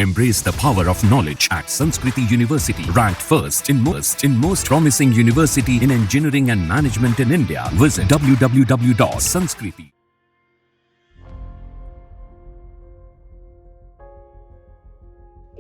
Embrace the power of knowledge at Sanskriti University, ranked first in most promising university in engineering and management in India. Visit www.sanskriti.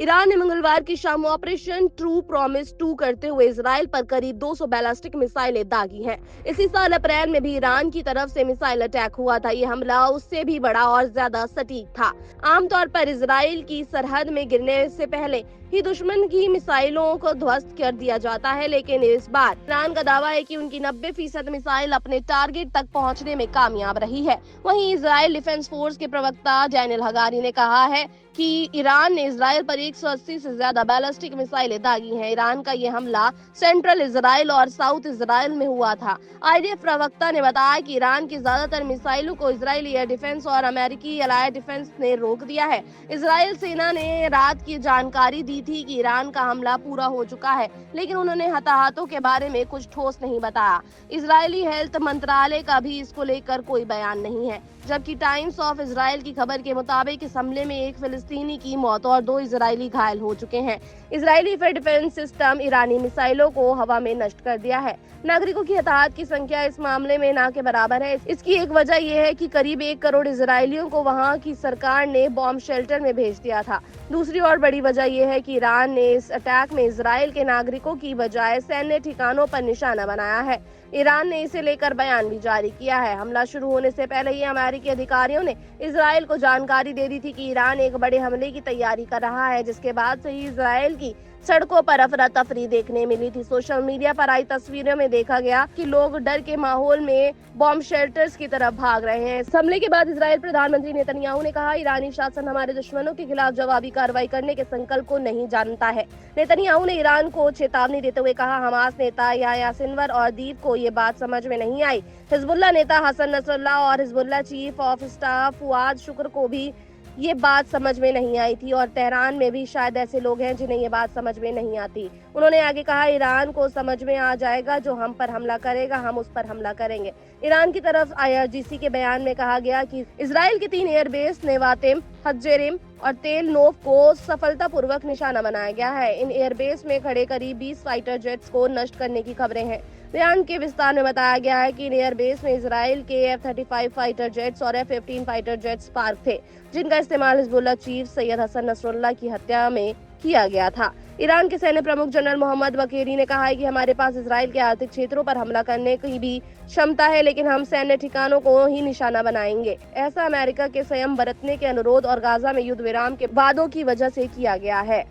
Iran ने मंगलवार की शाम operation true promise 2 करते हुए Israel पर करीब 200 ballistic मिसाइलें दागी हैं। इसी साल अप्रैल में भी ईरान की तरफ से मिसाइल अटैक हुआ था। ये हमला उससे भी बड़ा और ज्यादा सटीक था। आमतौर पर इजराइल की सरहद में गिरने से पहले ही दुश्मन की मिसाइलों को ध्वस्त कर दिया जाता है, लेकिन इस बार ईरान का दावा है कि उनकी 90% मिसाइल अपने टारगेट तक पहुंचने में कामयाब रही है। वहीं इजराइल डिफेंस फोर्स के प्रवक्ता डैनियल हगारी ने कहा है कि ईरान ने इजराइल पर 180 से ज्यादा बैलिस्टिक मिसाइलें दागी हैं। ईरान का ये हमला सेंट्रल इजराइल और साउथ इजराइल में हुआ था। आईडीएफ प्रवक्ता ने बताया कि ईरान की ज्यादातर मिसाइलों को इजरायली एयर डिफेंस और अमेरिकी एलाइड डिफेंस ने रोक दिया है। इजराइल सेना ने रात की जानकारी दी थी कि ईरान का हमला पूरा हो चुका है, लेकिन उन्होंने हताहतों के बारे में कुछ ठोस नहीं बताया। इजरायली हेल्थ मंत्रालय का भी इसको लेकर कोई बयान नहीं है, जबकि टाइम्स ऑफ इजराइल की खबर के मुताबिक इस हमले में एक फिलिस्तीनी की मौत और 2 इजरायली घायल हो चुके हैं। इजरायली एयर डिफेंस सिस्टम ईरानी मिसाइलों को हवा में नष्ट कर दिया है। नागरिकों की हताहत की संख्या इस मामले में ना के बराबर है। इसकी एक वजह यह है कि करीब 1 करोड़ इजरायलियों को वहां की सरकार ने बॉम्ब शेल्टर में भेज दिया था। दूसरी और बड़ी वजह यह है कि ईरान ने इस अटैक में इजराइल के नागरिकों की बजाय सैन्य ठिकानों पर निशाना बनाया है। ईरान ने इसे लेकर बयान भी जारी किया है। हमला शुरू होने से पहले ही अमेरिकी अधिकारियों ने इजराइल को जानकारी दे दी थी कि ईरान एक बड़े हमले की तैयारी कर रहा है, जिसके बाद से ही इजराइल की सड़कों पर अफरा तफरी देखने मिली थी। सोशल मीडिया पर आई तस्वीरों में देखा गया कि लोग डर के माहौल में बॉम्ब शेल्टर्स की तरफ भाग रहे हैं। इस हमले के बाद इजराइल प्रधानमंत्री नेतन्याहू ने कहा, ईरानी शासन हमारे दुश्मनों के खिलाफ जवाबी कार्रवाई करने के संकल्प को नहीं जानता है। नेतन्याहू ने ईरान को चेतावनी देते हुए कहा, हमास नेता याह्या सिनवर और दीद को ये बात समझ में नहीं आई। हिजबुल्लाह नेता हसन नसरुल्लाह और Hezbollah chief of staff Fuad शुक्र को भी ये बात समझ में नहीं आई थी, और तेहरान में भी शायद ऐसे लोग हैं जिन्हें ये बात समझ में नहीं आती। उन्होंने आगे कहा, ईरान को समझ में आ जाएगा, जो हम पर हमला करेगा हम उस पर हमला करेंगे। ईरान की तरफ IRGC के बयान में कहा गया कि इजराइल के 3 एयरबेस नेवातिम, हज्जेरिम और तेल नोव को सफलतापूर्वक निशाना बनाया गया है। इन एयरबेस में खड़े करीब 20 फाइटर जेट्स को नष्ट करने की खबरें हैं। बयान के विस्तार में बताया गया है कि इन एयरबेस में इजराइल के F-35 फाइटर जेट्स और F-15 फाइटर जेट्स पार्क थे, जिनका इस्तेमाल Hezbollah chief Sayyed Hassan Nasrallah की हत्या में किया गया था। ईरान के सैन्य प्रमुख जनरल मोहम्मद बकेरी ने कहा है कि हमारे पास इजराइल के आर्थिक क्षेत्रों पर हमला करने की भी क्षमता है, लेकिन हम सैन्य ठिकानों को ही निशाना बनाएंगे। ऐसा अमेरिका के संयम बरतने के अनुरोध और गाजा में युद्ध विराम के वादों की वजह से किया गया है।